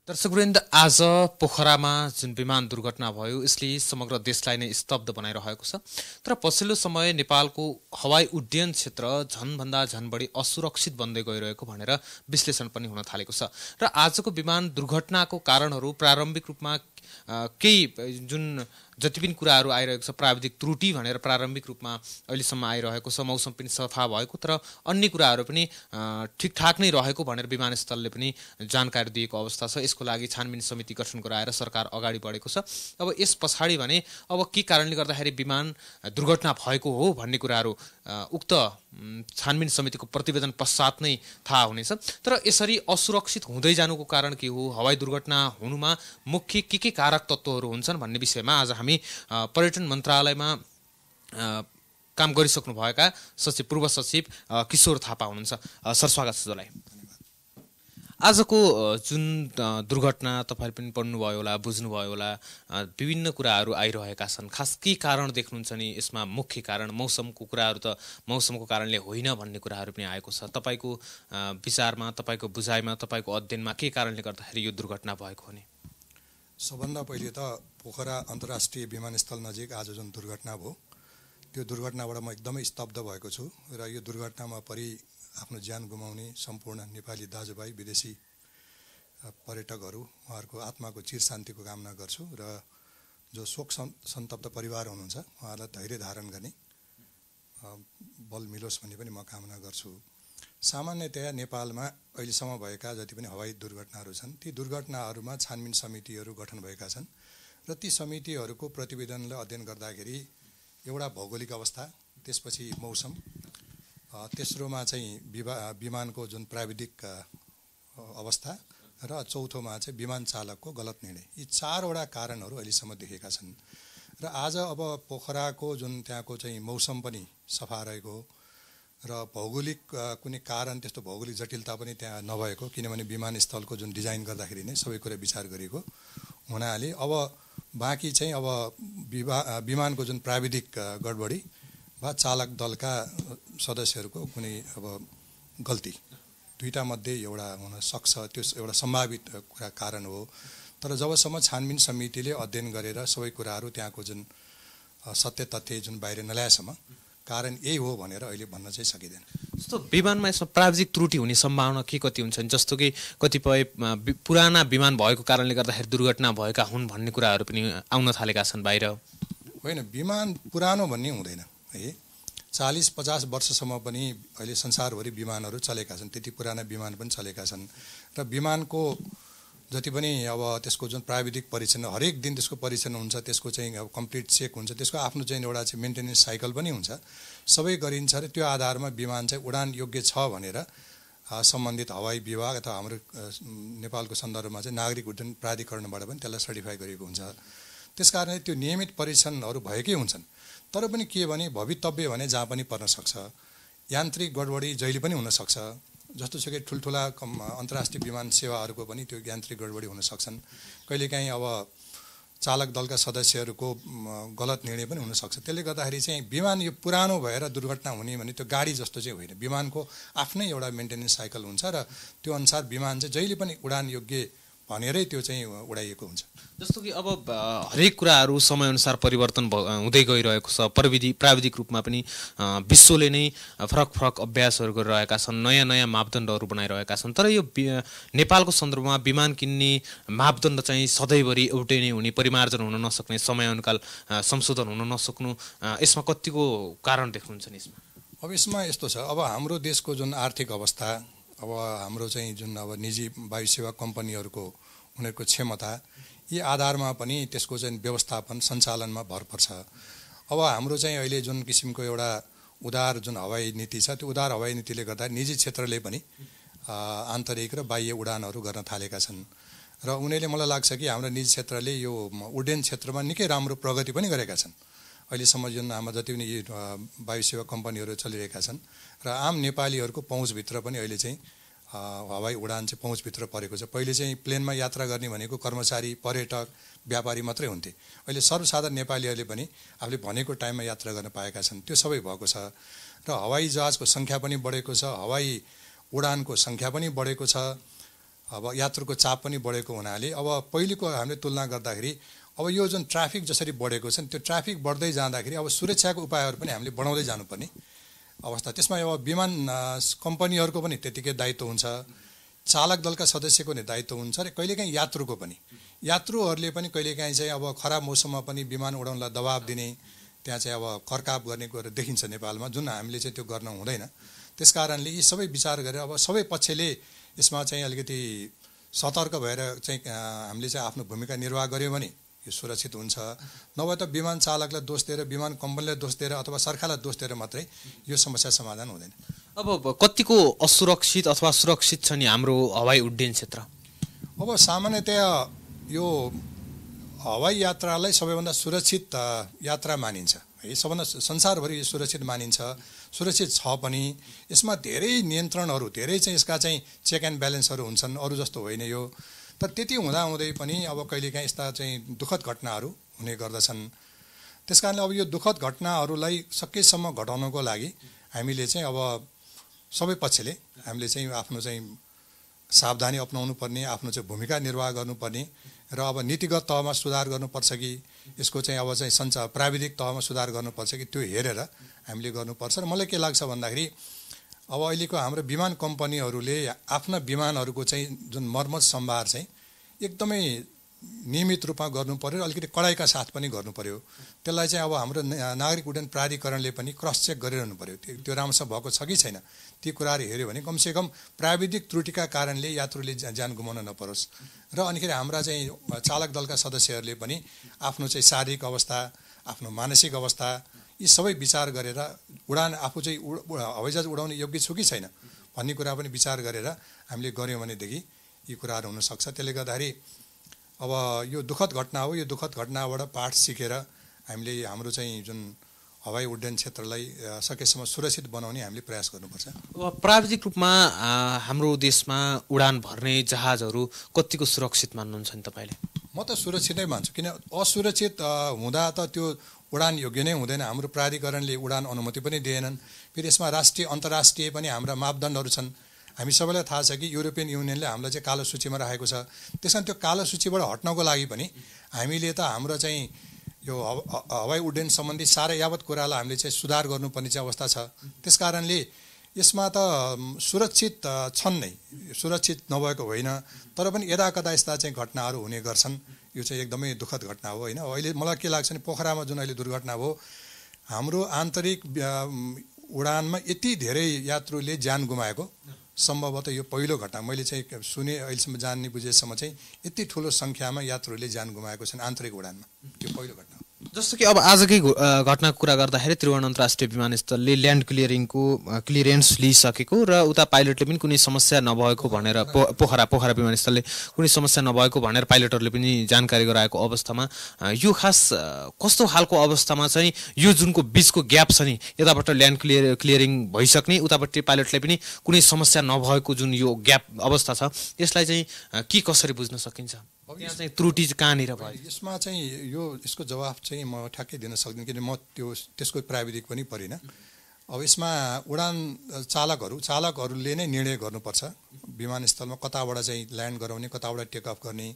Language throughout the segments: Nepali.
दर्शकवृन्द, आज पोखरामा जुन विमान दुर्घटना भयो यसले समग्र देशलाई नै स्तब्ध बनाइरहेको छ। तर पछिल्लो समय नेपालको हवाई उड्डयन क्षेत्र झनभन्दा झन बढी असुरक्षित बन्दै गइरहेको भनेर विश्लेषण पनि हुन थालेको छ। र आजको विमान दुर्घटनाको कारणहरू प्रारम्भिक रूपमा केही जुन जति पनि कुराहरू आइरहेको छ प्राविधिक त्रुटि भनेर प्रारम्भिक रूपमा अहिलेसम्म आइरहेको छ। मौसम पनि सफा भएको तर अन्य कुराहरू पनि ठिकठाक नै रहेको भनेर विमानस्थलले पनि जानकारी दिएको अवस्था छ। यसको लागि छानबिन समिति गठन गराएर सरकार अगाडि बढेको छ। अब यस पछाडि भने अब के कारणले गर्दाखेरि विमान दुर्घटना भएको हो भन्ने कुराहरू उक्त छानबिन समितिको प्रतिवेदन पश्चात नै थाहा हुनेछ। तर यसरी असुरक्षित हुँदै जानुको कारण के हो, हवाई दुर्घटना हुनुमा मुख्य के कारक तत्त्वहरू हुन्छन् भन्ने विषयमा आज हामी पर्यटन मन्त्रालयमा काम गरिसक्नुभएका सचिव पूर्व सचिव किशोर थापा हुनुहुन्छ। सर, स्वागत छ जसलाई। आजको जुन दुर्घटना तपाईँले पनि पढ्नुभयो होला, बुझ्नुभयो होला, विभिन्न कुराहरू आइरहेका छन्। खास के कारण देख्नुहुन्छ नि यसमा? मुख्य कारण मौसमको कुराहरू त मौसमको कारणले होइन भन्ने कुराहरू पनि आएको छ। तपाईँको विचारमा, तपाईँको बुझाइमा, तपाईँको अध्ययनमा के कारणले गर्दाखेरि यो दुर्घटना भएको हो नि? सबभन्दा पहिले त पोखरा अन्तर्राष्ट्रिय विमानस्थल नजिक आज जुन दुर्घटना भयो त्यो दुर्घटनाबाट म एकदमै स्तब्ध भएको छु। र यो दुर्घटनामा परि आफ्नो ज्यान गुमाउने सम्पूर्ण नेपाली दाजुभाइ, विदेशी पर्यटकहरू, उहाँहरूको आत्माको चिर शान्तिको कामना गर्छु। र जो शोक सन्तप्त परिवार हुनुहुन्छ उहाँहरूलाई धैर्य धारण गर्ने बल मिलोस् भन्ने पनि म कामना गर्छु। सामान्यतया नेपालमा अहिलेसम्म भएका जति पनि हवाई दुर्घटनाहरू छन् ती दुर्घटनाहरूमा छानबिन समितिहरू गठन भएका छन् र ती समितिहरूको प्रतिवेदनलाई अध्ययन गर्दाखेरि एउटा भौगोलिक अवस्था, त्यसपछि मौसम, तेस्रोमा चाहिँ विमानको जुन प्राविधिक अवस्था र चौथोमा चाहिँ विमान चालकको गलत निर्णय, यी चारवटा कारणहरू अहिलेसम्म देखेका छन्। र आज अब पोखराको जुन त्यहाँको चाहिँ मौसम पनि सफा रहेको र भौगोलिक कुनै कारण त्यस्तो भौगोलिक जटिलता पनि त्यहाँ नभएको, किनभने विमानस्थलको जुन डिजाइन गर्दाखेरि नै सबै कुरा विचार गरिएको हुनाले अब बाँकी चाहिँ अब विमानको जुन प्राविधिक गडबडी वा चालक दलका सदस्यहरूको कुनै अब गल्ती, दुईटा मध्ये एउटा हुन सक्छ, त्यो एउटा सम्भावित कुरा कारण हो। तर जबसम्म छानबिन समितिले अध्ययन गरेर सबै कुराहरू त्यहाँको जुन सत्य तथ्य जुन बाहिर नल्याएसम्म कारण यही हो भनेर अहिले भन्न चाहिँ सकिँदैन। जस्तो विमानमा यसमा प्राविधिक त्रुटि हुने सम्भावना के कति हुन्छन्? जस्तो कि कतिपय पुराना विमान भएको कारणले गर्दाखेरि दुर्घटना भएका हुन् भन्ने कुराहरू पनि आउन थालेका छन् बाहिर। होइन, विमान पुरानो भन्ने हुँदैन है। 40-50 वर्षसम्म पनि अहिले संसारभरि विमानहरू चलेका छन्, त्यति पुराना विमान पनि चलेका छन्। र विमानको जति पनि अब त्यसको जुन प्राविधिक परीक्षण, हरेक दिन त्यसको परीक्षण हुन्छ, त्यसको चाहिँ अब कम्प्लिट चेक हुन्छ, त्यसको आफ्नो चाहिँ एउटा चाहिँ मेन्टेनेन्स साइकल पनि हुन्छ, सबै गरिन्छ। र त्यो आधारमा विमान चाहिँ उडान योग्य छ भनेर सम्बन्धित हवाई विभाग अथवा हाम्रो नेपालको सन्दर्भमा चाहिँ नागरिक उड्डयन प्राधिकरणबाट पनि त्यसलाई सर्टिफाई गरिएको हुन्छ। त्यसकारणले त्यो नियमित परीक्षणहरू भएकै हुन्छन्। तर पनि के भने भवितव्य भने जहाँ पनि पर्न सक्छ, यान्त्रिक गडबडी जहिले पनि हुनसक्छ। जस्तोसुकै ठुल्ठुला अन्तर्राष्ट्रिय विमान सेवाहरूको पनि त्यो यान्त्रिक गडबडी हुन सक्छन्। कहिलेकाहीँ अब चालक दलका सदस्यहरूको गलत निर्णय पनि हुनसक्छ। त्यसले गर्दाखेरि चाहिँ विमान यो पुरानो भएर दुर्घटना हुने भने त्यो गाडी जस्तो चाहिँ होइन, विमानको आफ्नै एउटा मेन्टेनेन्स साइकल हुन्छ र त्यो अनुसार विमान चाहिँ जहिले पनि उडान योग्य भनेरै त्यो चाहिँ उडाइएको हुन्छ। जस्तो कि अब हरेक कुराहरू समयअनुसार परिवर्तन हुँदै गइरहेको छ। प्राविधिक रूपमा पनि विश्वले नै फरक फरक अभ्यासहरू गरिरहेका छन्, नयाँ नयाँ मापदण्डहरू बनाइरहेका छन्। तर यो नेपालको सन्दर्भमा विमान किन्ने मापदण्ड चाहिँ सधैँभरि एउटै नै हुने, परिमार्जन हुन नसक्ने, समयानुकाल संशोधन हुन नसक्नु, यसमा कतिको कारण देख्नुहुन्छ नि यसमा? अब यसमा यस्तो छ, अब हाम्रो देशको जुन आर्थिक अवस्था, अब हाम्रो चाहिँ जुन अब निजी वायु सेवा कम्पनीहरूको उनीहरूको क्षमता, यी आधारमा पनि त्यसको चाहिँ व्यवस्थापन सञ्चालनमा भर पर्छ। अब हाम्रो चाहिँ अहिले जुन किसिमको एउटा उदार जुन हवाई नीति छ, त्यो उदार हवाई नीतिले गर्दा निजी क्षेत्रले पनि आन्तरिक र बाह्य उडानहरू गर्न थालेका छन्। र उनीहरूले मलाई लाग्छ कि हाम्रो निजी क्षेत्रले यो उड्डयन क्षेत्रमा निकै राम्रो प्रगति पनि गरेका छन्। अहिलेसम्म जुन हाम्रो जति पनि वायु सेवा कम्पनीहरू चलिरहेका छन् र आम नेपालीहरूको पहुँचभित्र पनि अहिले चाहिँ हवाई उडान चाहिँ पहुँचभित्र परेको छ। पहिले चाहिँ प्लेनमा यात्रा गर्ने भनेको कर्मचारी, पर्यटक, व्यापारी मात्रै हुन्थे। अहिले सर्वसाधारण नेपालीहरूले पनि आफूले भनेको टाइममा यात्रा गर्न पाएका छन्। त्यो सबै भएको छ र हवाई जहाजको सङ्ख्या पनि बढेको छ, हवाई उडानको सङ्ख्या पनि बढेको छ। अब यात्रुको चाप पनि बढेको हुनाले अब पहिलेको हामीले तुलना गर्दाखेरि अब यो जुन ट्राफिक जसरी बढेको छ त्यो ट्राफिक बढ्दै जाँदाखेरि अब सुरक्षाको उपायहरू पनि हामीले बढाउँदै जानुपर्ने अवस्था। त्यसमा अब विमान कम्पनीहरूको पनि त्यतिकै दायित्व हुन्छ, चालक दलका सदस्यको नि दायित्व हुन्छ र कहिलेकाहीँ यात्रुको पनि। यात्रुहरूले पनि कहिलेकाहीँ चाहिँ अब खराब मौसममा पनि विमान उडाउनलाई दबाब दिने, त्यहाँ चाहिँ अब करकाप गर्ने कुरो देखिन्छ नेपालमा, जुन हामीले चाहिँ त्यो गर्न हुँदैन। त्यसकारणले यी सबै विचार गरेर अब सबै पक्षले यसमा चाहिँ अलिकति सतर्क भएर चाहिँ हामीले चाहिँ आफ्नो भूमिका निर्वाह गऱ्यौँ भने यो सुरक्षित हुन्छ। नभए त विमान चालकलाई दोष दिएर, विमान कम्पनीलाई दोष दिएर अथवा सरकारलाई दोष दिएर मात्रै यो समस्या समाधान हुँदैन। अब कतिको असुरक्षित अथवा सुरक्षित छ नि हाम्रो हवाई उड्डयन क्षेत्र? अब सामान्यतया यो हवाई यात्रालाई सबैभन्दा सुरक्षित यात्रा मानिन्छ है, सबभन्दा संसारभरि यो सुरक्षित मानिन्छ, सुरक्षित छ पनि। यसमा धेरै नियन्त्रणहरू, धेरै चाहिँ यसका चाहिँ चेक एन्ड ब्यालेन्सहरू हुन्छन्, अरू जस्तो होइन यो। तर त्यति हुँदाहुँदै पनि अब कहिलेकाहीँ यस्ता चाहिँ दुःखद घटनाहरू हुने गर्दछन्। त्यसकारणले अब यो दुःखद घटनाहरूलाई सकेसम्म घटाउनको लागि हामीले चाहिँ अब सबै पक्षले हामीले चाहिँ आफ्नो चाहिँ सावधानी अपनाउनु पर्ने, आफ्नो चाहिँ भूमिका निर्वाह गर्नुपर्ने र अब नीतिगत तहमा सुधार गर्नुपर्छ कि यसको चाहिँ अब चाहिँ प्राविधिक तहमा सुधार गर्नुपर्छ कि त्यो हेरेर हामीले गर्नुपर्छ। र मलाई के लाग्छ भन्दाखेरि अब अहिलेको हाम्रो विमान कम्पनीहरूले आफ्ना विमानहरूको चाहिँ जुन मर्मत सम्भार चाहिँ एकदमै नियमित रूपमा गर्नु पर्यो र अलिकति कडाइका साथ पनि गर्नु पर्यो। त्यसलाई चाहिँ अब हाम्रो नागरिक उड्डयन प्राधिकरणले पनि क्रस चेक गरिरहनु पर्यो, त्यो राम्रोसँग भएको छ कि छैन। ती कुराहरू हेऱ्यो भने कमसेकम प्राविधिक त्रुटिका कारणले यात्रुले ज्यान गुमाउन नपरोस्। र अनिखेरि हाम्रा चाहिँ चालक दलका सदस्यहरूले पनि आफ्नो चाहिँ शारीरिक अवस्था, आफ्नो मानसिक अवस्था यी सबै विचार गरेर उडान आफू चाहिँ हवाईजहाज उडाउने योग्य छु कि छैन भन्ने कुरा पनि विचार गरेर हामीले गऱ्यौँ भनेदेखि यी कुराहरू हुनसक्छ। त्यसले गर्दाखेरि अब यो दुःखद घटना हो, यो दुःखद घटनाबाट पाठ सिकेर हामीले हाम्रो चाहिँ जुन हवाई उड्डयन क्षेत्रलाई सकेसम्म सुरक्षित बनाउने हामीले प्रयास गर्नुपर्छ। अब प्राविधिक रूपमा हाम्रो देशमा उडान भर्ने जहाजहरू कतिको सुरक्षित मान्नुहुन्छ नि तपाईँले? म त सुरक्षितै मान्छु, किन असुरक्षित हुँदा त त्यो उडान योग्य नै हुँदैन। हाम्रो प्राधिकरणले उडान अनुमति पनि दिएनन्। फेरि यसमा राष्ट्रिय अन्तर्राष्ट्रिय पनि हाम्रा मापदण्डहरू छन्। हामी सबैलाई थाहा छ कि युरोपियन युनियनले हामीलाई चाहिँ कालो सूचीमा राखेको छ। त्यस कारण त्यो कालो सूचीबाट हट्नको लागि पनि हामीले त हाम्रो चाहिँ यो हवाई उड्डयन सम्बन्धी सारा यावत कुरालाई हामीले चाहिँ सुधार गर्नुपर्ने चाहिँ अवस्था छ। त्यस कारणले यसमा त सुरक्षित छन् नै, सुरक्षित नभएको होइन, तर पनि यदाकदा यस्ता चाहिँ घटनाहरू हुने गर्छन्। यो चाहिँ एकदमै दुःखद घटना हो होइन। अहिले मलाई के लाग्छ भने पोखरामा जुन अहिले दुर्घटना भयो, हाम्रो आन्तरिक उडानमा यति धेरै यात्रुले ज्यान गुमाएको सम्भवतः यो पहिलो घटना मैले चाहिँ सुने, अहिलेसम्म जान्ने बुझेसम्म चाहिँ यति ठुलो सङ्ख्यामा यात्रुले ज्यान गुमाएको छन् आन्तरिक उडानमा, त्यो पहिलो घटना। जस्तो कि अब आजकै घटनाको कुरा गर्दाखेरि त्रिभुवन अन्तर्राष्ट्रिय विमानस्थलले ल्यान्ड क्लियरेन्स लिइसकेको र उता पाइलटले पनि कुनै समस्या नभएको भनेर पोखरा विमानस्थलले कुनै समस्या नभएको भनेर पाइलटहरूले पनि जानकारी गराएको अवस्थामा यो खास कस्तो खालको अवस्थामा चाहिँ यो जुनको बिचको ग्याप छ नि, यताबाट ल्यान्ड क्लियरिङ भइसक्ने, उतापट्टि पाइलटलाई पनि कुनै समस्या नभएको जुन यो ग्याप अवस्था छ, यसलाई चाहिँ के कसरी बुझ्न सकिन्छ? यहाँ चाहिँ त्रुटि कहाँनिर भयो? यसमा चाहिँ यसको जवाफ चाहिँ म ठ्याक्कै दिन सक्दिनँ, किन म त्यसको प्राविधिक पनि परिनँ। अब यसमा उडान चालकहरूले नै निर्णय गर्नुपर्छ विमानस्थलमा कताबाट चाहिँ ल्यान्ड गराउने, कताबाट टेक अफ गर्ने,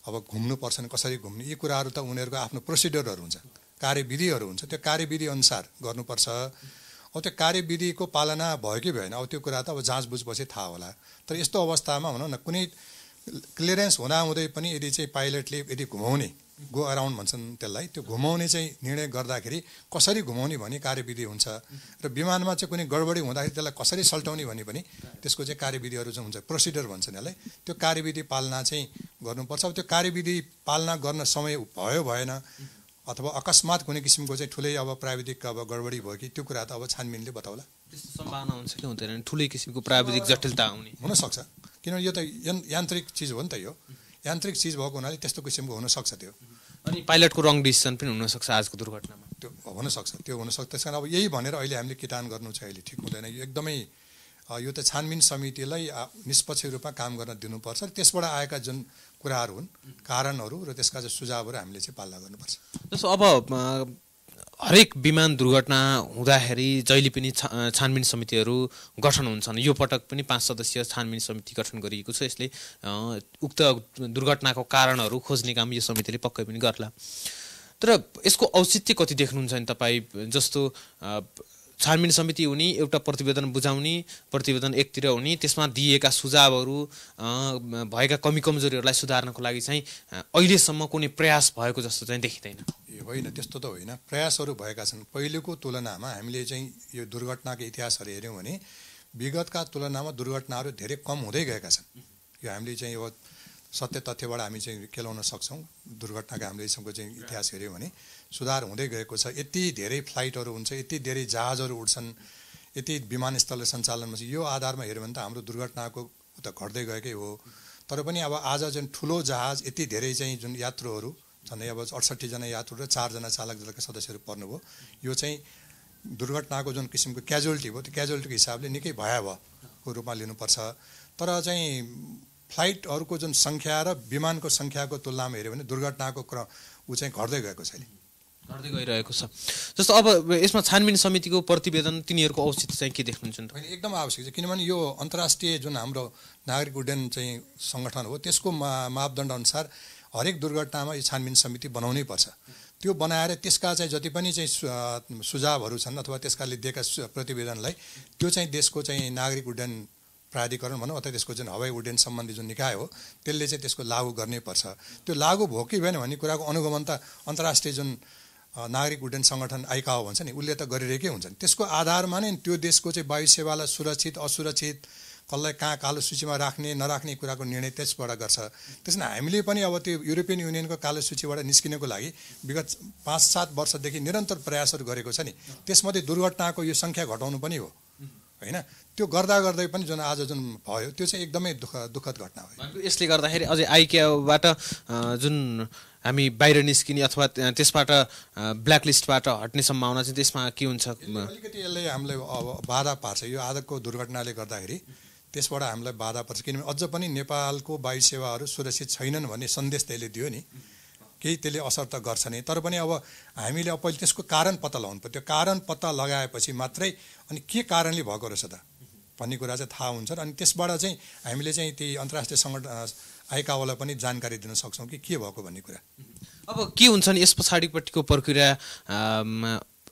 अब घुम्नुपर्छ नि कसरी घुम्ने, यी कुराहरू त उनीहरूको आफ्नो प्रोसिड्युरहरू हुन्छ, कार्यविधिहरू हुन्छ, त्यो कार्यविधि अनुसार गर्नुपर्छ। अब त्यो कार्यविधिको पालना भयो कि भएन अब त्यो कुरा त अब जाँच बुझपछि थाहा होला। तर यस्तो अवस्थामा भनौँ न कुनै क्लियरेन्स हुँदाहुँदै पनि यदि चाहिँ पाइलटले यदि घुमाउने, गो अराउन्ड भन्छन् त्यसलाई, त्यो घुमाउने चाहिँ निर्णय गर्दाखेरि कसरी घुमाउने भन्ने कार्यविधि हुन्छ र विमानमा चाहिँ कुनै गडबडी हुँदाखेरि त्यसलाई कसरी सल्टाउने भन्ने पनि त्यसको चाहिँ कार्यविधिहरू चाहिँ हुन्छ, प्रोसिडर भन्छन् यसलाई। त्यो कार्यविधि पालना चाहिँ गर्नुपर्छ। अब त्यो कार्यविधि पालना गर्न समय भयो भएन अथवा अकस्मात कुनै किसिमको चाहिँ ठुलै अब प्राविधिक अब गडबडी भयो कि त्यो कुरा त अब छानबिनले बताउला। त्यस्तो सम्भावना हुन्छ कि हुँदैन ठुलै किसिमको प्राविधिक जटिलता आउने? हुनसक्छ, किनभने यो त यान्त्रिक चिज हो नि त, यो यान्त्रिक चिज भएको हुनाले त्यस्तो किसिमको हुनसक्छ। त्यो अनि पाइलटको रङ डिसिसन पनि हुनसक्छ आजको दुर्घटनामा, त्यो हुनसक्छ। त्यस कारण अब यही भनेर अहिले हामीले किटान गर्नु चाहिँ अहिले ठिक हुँदैन। यो एकदमै यो त छानबिन समितिलाई निष्पक्ष रूपमा काम गर्न दिनुपर्छ र त्यसबाट आएका जुन कुराहरू हुन्, कारणहरू र त्यसका चाहिँ सुझावहरू हामीले चाहिँ पालना गर्नुपर्छ। जस्तो अब हरेक विमान दुर्घटना हुँदाखेरि जहिले पनि छानबिन समितिहरू गठन हुन्छन्। यो पटक पनि 5 सदस्यीय छानबिन समिति गठन गरिएको छ। यसले उक्त दुर्घटनाको कारणहरू खोज्ने काम यो समितिले पक्कै पनि गर्ला। तर यसको औचित्य कति देख्नुहुन्छ नि तपाईँ? जस्तो छानबिन समिति हुने, एउटा प्रतिवेदन बुझाउने, प्रतिवेदन एकतिर हुने, त्यसमा दिएका सुझावहरू भएका कमी कमजोरीहरूलाई सुधार्नको लागि चाहिँ अहिलेसम्म कुनै प्रयास भएको जस्तो चाहिँ देखिँदैन। होइन, त्यस्तो त होइन। प्रयासहरू भएका छन्। पहिलेको तुलनामा हामीले चाहिँ यो दुर्घटनाको इतिहासहरू हेऱ्यौँ भने विगतका तुलनामा दुर्घटनाहरू धेरै कम हुँदै गएका छन्। यो हामीले चाहिँ यो सत्य तथ्यबाट हामी चाहिँ केलाउन सक्छौँ। दुर्घटनाको हामीले यसको चाहिँ इतिहास हेऱ्यौँ भने सुधार हुँदै गएको छ। यति धेरै फ्लाइटहरू हुन्छ, यति धेरै जहाजहरू उड्छन्, यति विमानस्थल सञ्चालनमा छ। यो आधारमा हेऱ्यो भने त हाम्रो दुर्घटनाको त घट्दै गएकै हो। तर पनि अब आज जुन ठुलो जहाज यति धेरै चाहिँ जुन यात्रुहरू झन्डै अब 68 जना यात्रु र 4 जना चालक दलका सदस्यहरू पर्नुभयो, यो चाहिँ दुर्घटनाको जुन किसिमको क्याजुअलिटी भयो त्यो क्याजुअलिटीको हिसाबले निकै भयावहको रूपमा लिनुपर्छ। तर चाहिँ फ्लाइटहरूको जुन सङ्ख्या र विमानको सङ्ख्याको तुलनामा हेऱ्यो भने दुर्घटनाको ऊ चाहिँ घट्दै गएको छ, घट्दै गइरहेको छ। जस्तो अब यसमा छानबिन समितिको प्रतिवेदन तिनीहरूको औचित्य चाहिँ के देख्नुहुन्छ? एकदम आवश्यक छ, किनभने यो अन्तर्राष्ट्रिय जुन हाम्रो नागरिक उड्डयन चाहिँ सङ्गठन हो त्यसको मापदण्ड अनुसार हरेक दुर्घटनामा यो छानबिन समिति बनाउनै पर्छ। त्यो बनाएर त्यसका चाहिँ जति पनि चाहिँ सुझावहरू छन् अथवा त्यसकाले दिएका प्रतिवेदनलाई त्यो चाहिँ देशको चाहिँ नागरिक उड्डयन प्राधिकरण भनौँ अथवा त्यसको जुन हवाई उड्डयन सम्बन्धी जुन निकाय हो त्यसले चाहिँ त्यसको लागू गर्नै पर्छ। त्यो लागू भयो कि भएन भन्ने कुराको अनुगमन त अन्तर्राष्ट्रिय जुन नागरिक उड्डयन सङ्गठन आइकाओ भन्छ नि उसले त गरिरहेकै हुन्छन्। त्यसको आधारमा नै त्यो देशको चाहिँ वायु सेवालाई सुरक्षित असुरक्षित कसलाई कहाँ कालो सूचीमा राख्ने नराख्ने कुराको निर्णय त्यसबाट गर्छ। त्यसमा हामीले पनि अब त्यो युरोपियन युनियनको कालो सूचीबाट निस्किनको लागि विगत 5-7 वर्षदेखि निरन्तर प्रयासहरू गरेको छ नि। त्यसमध्ये दुर्घटनाको यो सङ्ख्या घटाउनु पनि हो होइन। त्यो गर्दा गर्दै पनि जुन आज जुन भयो त्यो चाहिँ एकदमै दुःखद घटना हो। यसले गर्दाखेरि अझै आइकेओबाट जुन हामी बाहिर निस्किने अथवा त्यसबाट ब्ल्याकलिस्टबाट हट्ने सम्भावना चाहिँ त्यसमा के हुन्छ? अलिकति यसले हामीलाई बाधा पार्छ। यो आजको दुर्घटनाले गर्दाखेरि त्यसबाट हामीलाई बाधा पर्छ, किनभने अझ पनि नेपालको वायु सेवाहरू सुरक्षित छैनन् भन्ने सन्देश त्यसले दियो नि। केही त्यसले असर त गर्छ नै, तर पनि अब हामीले अब पहिले त्यसको कारण पत्ता लगाउनु पर्यो। त्यो कारण पत्ता लगाएपछि मात्रै अनि के कारणले भएको रहेछ त भन्ने कुरा चाहिँ थाहा हुन्छ। अनि त्यसबाट चाहिँ हामीले चाहिँ ती अन्तर्राष्ट्रिय सङ्गठन आइकाओलाई पनि जानकारी दिन सक्छौँ कि के भएको भन्ने कुरा। अब के हुन्छ नि यस पछाडिपट्टिको प्रक्रिया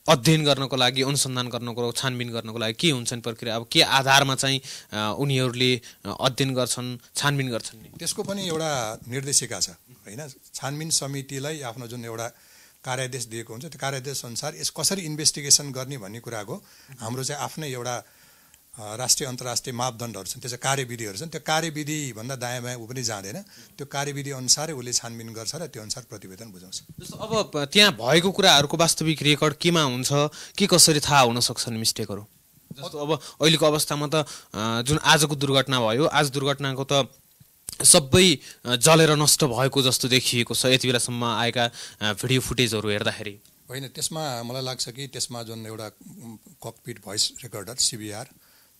अध्ययन गर्नको लागि, अनुसन्धान गर्नको, छानबिन गर्नको लागि के हुन्छ नि प्रक्रिया? अब के आधारमा चाहिँ उनीहरूले अध्ययन गर्छन्, छानबिन गर्छन् नि? त्यसको पनि एउटा निर्देशिका छ होइन। छानबिन समितिलाई आफ्नो जुन एउटा कार्यादेश दिएको हुन्छ त्यो कार्यादेश अनुसार यस कसरी इन्भेस्टिगेसन गर्ने भन्ने कुराको हाम्रो चाहिँ आफ्नै एउटा राष्ट्रिय अन्तर्राष्ट्रिय मापदण्डहरू छन्, त्यो चाहिँ कार्यविधिहरू छन्। त्यो कार्यविधि भन्दा दायाँ बायाँ ऊ पनि जाँदैन। त्यो कार्यविधि अनुसारै उसले छानबिन गर्छ र त्यो अनुसार प्रतिवेदन बुझाउँछ। जस्तो अब त्यहाँ भएको कुराहरूको वास्तविक रेकर्ड केमा हुन्छ, के कसरी थाहा हुन सक्छन् मिस्टेकहरू? जस्तो अब अहिलेको अवस्थामा त जुन आजको दुर्घटना भयो, आज दुर्घटनाको त सबै जलेर नष्ट भएको जस्तो देखिएको छ यति बेलासम्म आएका भिडियो फुटेजहरू हेर्दाखेरि। होइन, त्यसमा मलाई लाग्छ कि त्यसमा जुन एउटा ककपिट भोइस रेकर्डर CVR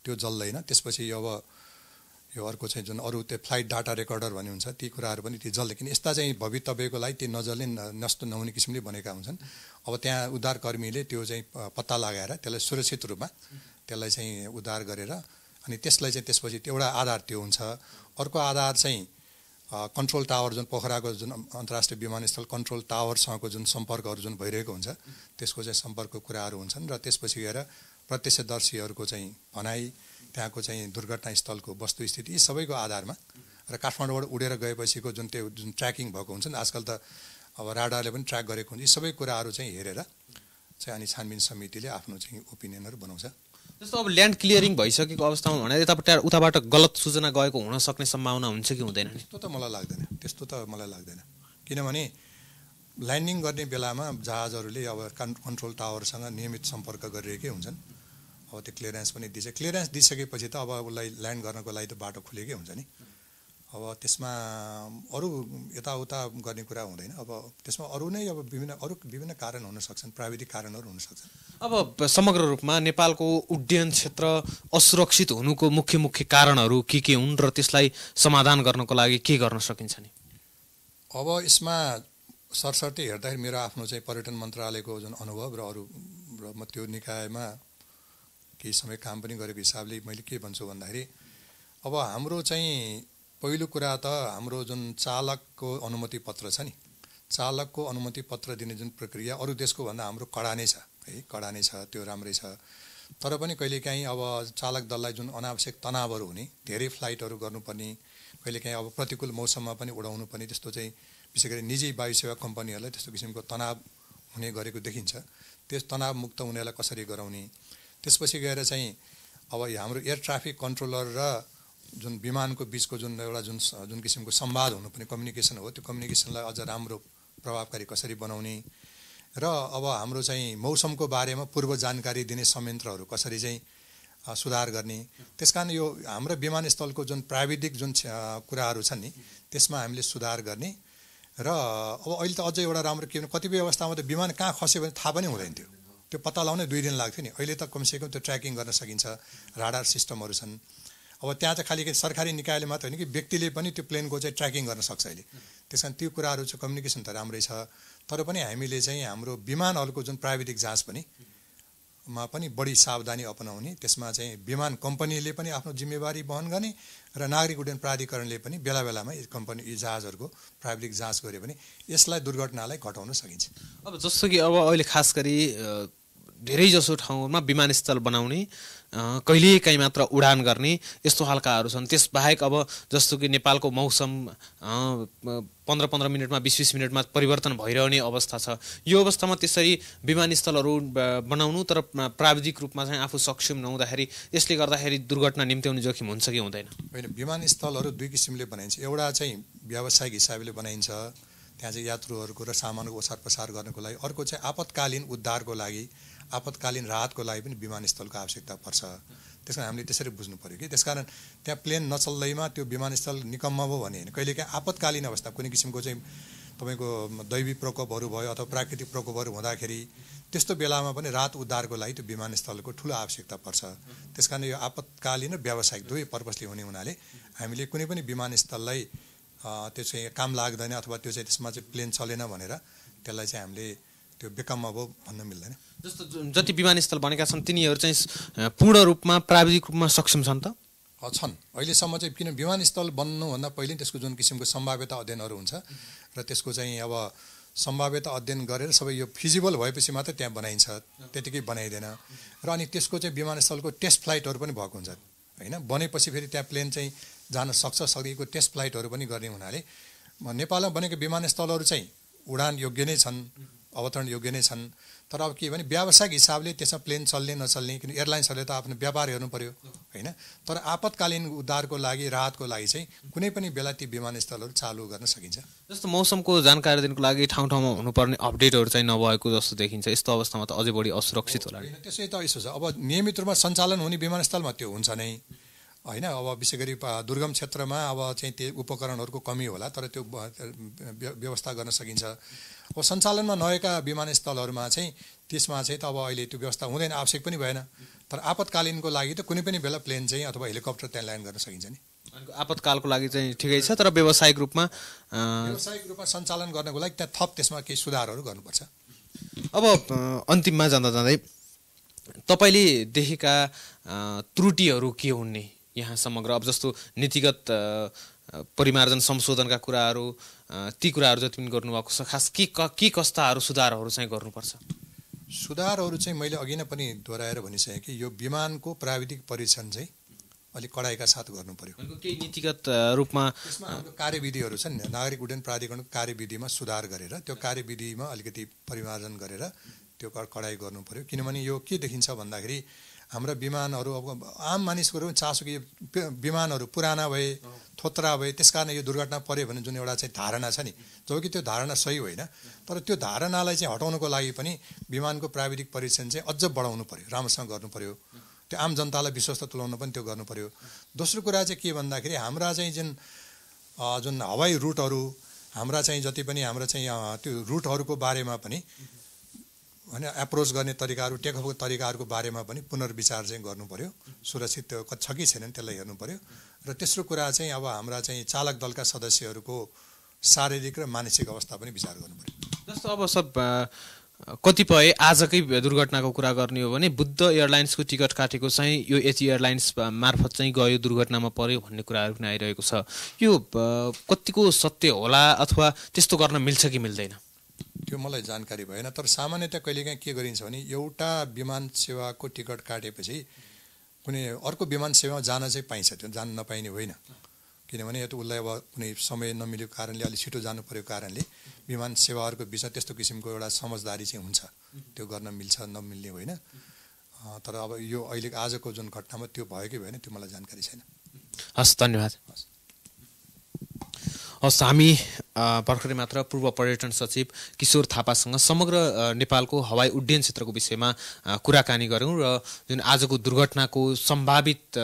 त्यो जल्दैन। त्यसपछि अब यो अर्को चाहिँ जुन अरू त्यो फ्लाइट डाटा रेकर्डर भन्ने हुन्छ ती कुराहरू पनि ती जल्दैन, किन यस्ता चाहिँ भवितव्यको लागि ती नजल्ने नष्ट नहुने किसिमले बनेका हुन्छन्। अब त्यहाँ उद्धारकर्मीले त्यो चाहिँ पत्ता लगाएर त्यसलाई सुरक्षित रूपमा त्यसलाई चाहिँ उद्धार गरेर अनि त्यसलाई चाहिँ त्यसपछि एउटा आधार त्यो हुन्छ। अर्को आधार चाहिँ कन्ट्रोल टावर जुन पोखराको जुन अन्तर्राष्ट्रिय विमानस्थल कन्ट्रोल टावरसँगको जुन सम्पर्कहरू जुन भइरहेको हुन्छ त्यसको चाहिँ सम्पर्कको कुराहरू हुन्छन्। र त्यसपछि गएर प्रत्यक्षदर्शीहरूको चाहिँ भनाइ, त्यहाँको चाहिँ दुर्घटनास्थलको वस्तुस्थिति यी सबैको आधारमा र काठमाडौँबाट उडेर गएपछिको जुन त्यो जुन ट्र्याकिङ भएको हुन्छ नि आजकल त अब राडारले पनि ट्र्याक गरेको हुन्छ, यी सबै कुराहरू चाहिँ हेरेर चाहिँ अनि छानबिन समितिले आफ्नो चाहिँ ओपिनियनहरू बनाउँछ। जस्तो अब ल्यान्ड क्लियरिङ भइसकेको अवस्थामा भने उताबाट गलत सूचना गएको हुन सक्ने सम्भावना हुन्छ कि हुँदैन? त्यस्तो त मलाई लाग्दैन, किनभने ल्यान्डिङ गर्ने बेलामा जहाजहरूले अब कन्ट्रोल टावरसँग नियमित सम्पर्क गरिरहेकै हुन्छन्। अब त्यो क्लियरेन्स पनि दिन्छ, क्लियरेन्स दिइसकेपछि त अब उसलाई ल्यान्ड गर्नको लागि त बाटो खुलेकै हुन्छ नि। अब त्यसमा अरू यताउता गर्ने कुरा हुँदैन। अब त्यसमा अरू नै अब विभिन्न कारण हुन सक्छन्, प्राविधिक कारणहरू हुन सक्छन्। अब समग्र रूपमा नेपालको उड्डयन क्षेत्र असुरक्षित हुनुको मुख्य कारणहरू के हुन् र त्यसलाई समाधान गर्नको लागि के गर्न सकिन्छ नि? अब यसमा सरसर्ती हेर्दाखेरि मेरो आफ्नो चाहिँ पर्यटन मन्त्रालयको जुन अनुभव र अरू र म त्यो निकायमा केही समय काम पनि गरेको हिसाबले मैले के भन्छु भन्दाखेरि अब हाम्रो चाहिँ पहिलो कुरा त हाम्रो जुन चालकको अनुमति पत्र छ नि, चालकको अनुमति पत्र दिने जुन प्रक्रिया अरू देशको भन्दा हाम्रो कडा नै छ है, कडा नै छ, त्यो राम्रै छ। तर पनि कहिलेकाहीँ अब चालक दललाई जुन अनावश्यक तनावहरू हुने, धेरै फ्लाइटहरू गर्नुपर्ने, कहिलेकाहीँ अब प्रतिकूल मौसममा पनि उडाउनु पर्ने, त्यस्तो चाहिँ विशेष गरी निजी वायु सेवा कम्पनीहरूलाई त्यस्तो किसिमको तनाव हुने गरेको देखिन्छ। त्यस तनाव मुक्त हुनेलाई कसरी गराउने, त्यसपछि गएर चाहिँ अब हाम्रो एयर ट्राफिक कन्ट्रोलर र जुन विमानको बिचको जुन एउटा जुन किसिमको संवाद हुनुपर्ने कम्युनिकेसन हो, त्यो कम्युनिकेसनलाई अझ राम्रो प्रभावकारी कसरी बनाउने र अब हाम्रो चाहिँ मौसमको बारेमा पूर्व जानकारी दिने संयन्त्रहरू कसरी चाहिँ सुधार गर्ने। त्यसकारण यो हाम्रो विमानस्थलको जुन प्राविधिक जुन कुराहरू छन् नि, त्यसमा हामीले सुधार गर्ने र अब अहिले त अझै एउटा राम्रो के भने कतिपय अवस्थामा त विमान कहाँ खस्यो भने थाहा पनि हुँदैन थियो, त्यो पत्ता लगाउनै 2 दिन लाग्थ्यो नि। अहिले त कमसेकम त्यो ट्र्याकिङ गर्न सकिन्छ, राडार सिस्टमहरू छन्। अब त्यहाँ चाहिँ खालि सरकारी निकायले मात्र होइन कि व्यक्तिले पनि त्यो प्लेनको चाहिँ ट्र्याकिङ गर्न सक्छ अहिले। त्यस कारण त्यो कुराहरू चाहिँ कम्युनिकेसन त राम्रै छ, तर पनि हामीले चाहिँ हाम्रो विमानहरूको जुन प्राविधिक जाँच पनि बढी सावधानी अपनाउने, त्यसमा चाहिँ विमान कम्पनीले पनि आफ्नो जिम्मेवारी वहन गर्ने र नागरिक उड्डयन प्राधिकरणले पनि बेला बेलामा यी जहाजहरूको प्राविधिक जाँच गऱ्यो भने यसलाई दुर्घटनालाई घटाउन सकिन्छ। अब जस्तो कि अब अहिले खास गरी धेरै जसो ठाउँमा विमानस्थल बनाउने, कहिलेकाहीँ मात्र उडान गर्ने यस्तो खालकाहरू छन्। त्यसबाहेक अब जस्तो कि नेपालको मौसम 15-15 मिनटमा 20-20 मिनटमा परिवर्तन भइरहने अवस्था छ। यो अवस्थामा त्यसरी विमानस्थलहरू बनाउनु तर प्राविधिक रूपमा चाहिँ आफू सक्षम नहुँदाखेरि यसले गर्दाखेरि दुर्घटना निम्त्याउने जोखिम हुन्छ कि हुँदैन? होइन, विमानस्थलहरू 2 किसिमले बनाइन्छ। एउटा चाहिँ व्यावसायिक हिसाबले बनाइन्छ, त्यहाँ चाहिँ यात्रुहरूको र सामानको ओसार पसार गर्नको लागि। अर्को चाहिँ आपतकालीन उद्धारको लागि, आपतकालीन राहतको लागि पनि विमानस्थलको आवश्यकता पर्छ। त्यस कारण हामीले त्यसरी बुझ्नु पऱ्यो कि त्यसकारण त्यहाँ प्लेन नचल्दैमा त्यो विमानस्थल निकम्म भयो भने होइन, कहिलेकाहीँ आपतकालीन अवस्था कुनै किसिमको चाहिँ तपाईँको दैवी प्रकोपहरू भयो अथवा प्राकृतिक प्रकोपहरू हुँदाखेरि त्यस्तो बेलामा पनि राहत उद्धारको लागि त्यो विमानस्थलको ठुलो आवश्यकता पर्छ। त्यसकारण यो आपतकालीन र व्यावसायिक 2 पर्पसले हुने हुनाले हामीले कुनै पनि विमानस्थललाई त्यो चाहिँ काम लाग्दैन अथवा त्यो चाहिँ त्यसमा चाहिँ प्लेन चलेन भनेर त्यसलाई चाहिँ हामीले त्यो बेकम अब भन्न मिल्दैन। जस्तो जति विमानस्थल बनेका छन् तिनीहरू चाहिँ पूर्ण रूपमा प्राविधिक रूपमा सक्षम छन् त? छन् अहिलेसम्म चाहिँ। किन विमानस्थल बन्नुभन्दा पहिले त्यसको जुन किसिमको सम्भाव्यता अध्ययनहरू हुन्छ र त्यसको चाहिँ अब सम्भाव्यता अध्ययन गरेर सबै यो फिजिबल भएपछि मात्र त्यहाँ बनाइन्छ, त्यतिकै बनाइँदैन। र अनि त्यसको चाहिँ विमानस्थलको टेस्ट फ्लाइटहरू पनि भएको हुन्छ होइन, बनेपछि फेरि त्यहाँ प्लेन चाहिँ जान सक्छ सकेको टेस्ट फ्लाइटहरू पनि गर्ने हुनाले नेपालमा बनेको विमानस्थलहरू चाहिँ उडान योग्य नै छन्, अवतरण योग्य नै छन्। तर अब के भने व्यावसायिक हिसाबले त्यसमा प्लेन चल्ने नचल्ने, किन एयरलाइन्सहरूले त आफ्नो व्यापार हेर्नु पर्यो होइन। तर आपतकालीन उद्धारको लागि राहतको लागि चाहिँ कुनै पनि बेला ती विमानस्थलहरू चालु गर्न सकिन्छ। जस्तो मौसमको जानकारी दिनको लागि ठाउँ ठाउँमा हुनुपर्ने अपडेटहरू चाहिँ नभएको जस्तो देखिन्छ। यस्तो अवस्थामा त अझै बढी असुरक्षित होला नि? त्यसै त यसो छ, अब नियमित रूपमा सञ्चालन हुने विमानस्थलमा त्यो हुन्छ नै होइन। अब विशेष गरी दुर्गम क्षेत्रमा अब चाहिँ त्यो उपकरणहरूको कमी होला, तर त्यो व्यवस्था गर्न सकिन्छ। अब सञ्चालनमा नभएका विमानस्थलहरूमा चाहिँ त्यसमा चाहिँ त अब अहिले त्यो व्यवस्था हुँदैन, आवश्यक पनि भएन। तर आपतकालीनको लागि त कुनै पनि बेला प्लेन चाहिँ अथवा हेलिकप्टर त्यहाँ ल्यान्ड गर्न सकिन्छ नि। आपतकालको लागि चाहिँ ठिकै छ, तर व्यावसायिक रूपमा सञ्चालन गर्नको लागि त्यहाँ थप त्यसमा केही सुधारहरू गर्नुपर्छ। अब अन्तिममा जाँदा जाँदै तपाईँले देखेका त्रुटिहरू के हुन् यहाँ समग्र? अब जस्तो नीतिगत परिमार्जन संशोधनका कुराहरू, ती कुराहरू जति पनि गर्नुभएको छ, खास के कस्ताहरू सुधारहरू चाहिँ गर्नुपर्छ? सुधारहरू चाहिँ मैले अघि नै पनि दोहोऱ्याएर भनिसकेँ कि यो विमानको प्राविधिक परीक्षण चाहिँ अलिक कडाइका साथ गर्नु पर्यो। केही नीतिगत रूपमा त्यसमा हाम्रो कार्यविधिहरू छन्, नागरिक उड्डयन प्राधिकरणको कार्यविधिमा सुधार गरेर त्यो कार्यविधिमा अलिकति परिमार्जन गरेर त्यो कडाइ गर्नु पर्यो। किनभने यो के देखिन्छ भन्दाखेरि हाम्रा विमानहरू अब आम मानिसको चासो कि विमानहरू पुराना भए, थोत्रा भए, त्यसकारण यो दुर्घटना पर्यो भने जुन एउटा चाहिँ धारणा छ नि, जो कि त्यो धारणा सही होइन। तर त्यो धारणालाई चाहिँ हटाउनको लागि पनि विमानको प्राविधिक परीक्षण चाहिँ अझ बढाउनु पर्यो, राम्रोसँग गर्नु पर्यो। त्यो आम जनतालाई विश्वस्त तुल्याउन पनि त्यो गर्नु पर्यो। दोस्रो कुरा चाहिँ के भन्दाखेरि हाम्रा चाहिँ जुन हवाई रुटहरू, हाम्रा चाहिँ जति पनि हाम्रा चाहिँ त्यो रुटहरूको बारेमा पनि होइन एप्रोच गर्ने तरिकाहरू, टेकअफको तरिकाहरूको बारेमा पनि पुनर्विचार चाहिँ गर्नु पर्यो। सुरक्षित छ कि छैनन् त्यसलाई हेर्नु पर्यो। र तेस्रो कुरा चाहिँ अब हाम्रा चाहिँ चालक दलका सदस्यहरूको शारीरिक र मानसिक अवस्था पनि विचार गर्नु पर्यो। जस्तो अब सब कतिपय आजकै दुर्घटनाको कुरा गर्ने हो भने बुद्ध एयरलाइन्सको टिकट काटेको चाहिँ यो एची एयरलाइन्स मार्फत चाहिँ गयो दुर्घटनामा पर्यो भन्ने कुराहरू पनि आइरहेको छ। यो कतिको सत्य होला अथवा त्यस्तो गर्न मिल्छ कि मिल्दैन त्यो मलाई जानकारी भएन। तर सामान्यतया कहिलेकाहीँ के गरिन्छ भने एउटा विमान सेवाको टिकट काटेपछि कुनै अर्को विमान सेवामा जान चाहिँ पाइन्छ, त्यो जान नपाइने होइन। किनभने यो त उसलाई अब कुनै समय नमिलेको कारणले अलिक छिटो जानु परेको कारणले विमान सेवाहरूको बिचमा त्यस्तो किसिमको एउटा समझदारी चाहिँ हुन्छ, त्यो गर्न मिल्छ नमिल्ने होइन। तर अब यो अहिले आजको जुन घटनामा त्यो भयो कि भएन त्यो मलाई जानकारी छैन। हस्, धन्यवाद। हस्, हामी भर्खरै मात्र पूर्व पर्यटन सचिव किशोर थापासँग समग्र नेपालको हवाई उड्डयन क्षेत्रको विषयमा कुराकानी गऱ्यौँ र जुन आजको दुर्घटनाको सम्भावित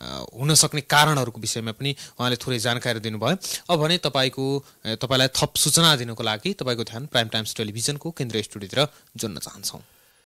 हुन सक्ने कारणहरूको विषयमा पनि उहाँले थोरै जानकारी दिनुभयो। अब भने तपाईँलाई थप सूचना दिनुको लागि तपाईँको ध्यान प्राइम टाइम्स टेलिभिजनको केन्द्रीय स्टुडियोतिर जोड्न चाहन्छौँ।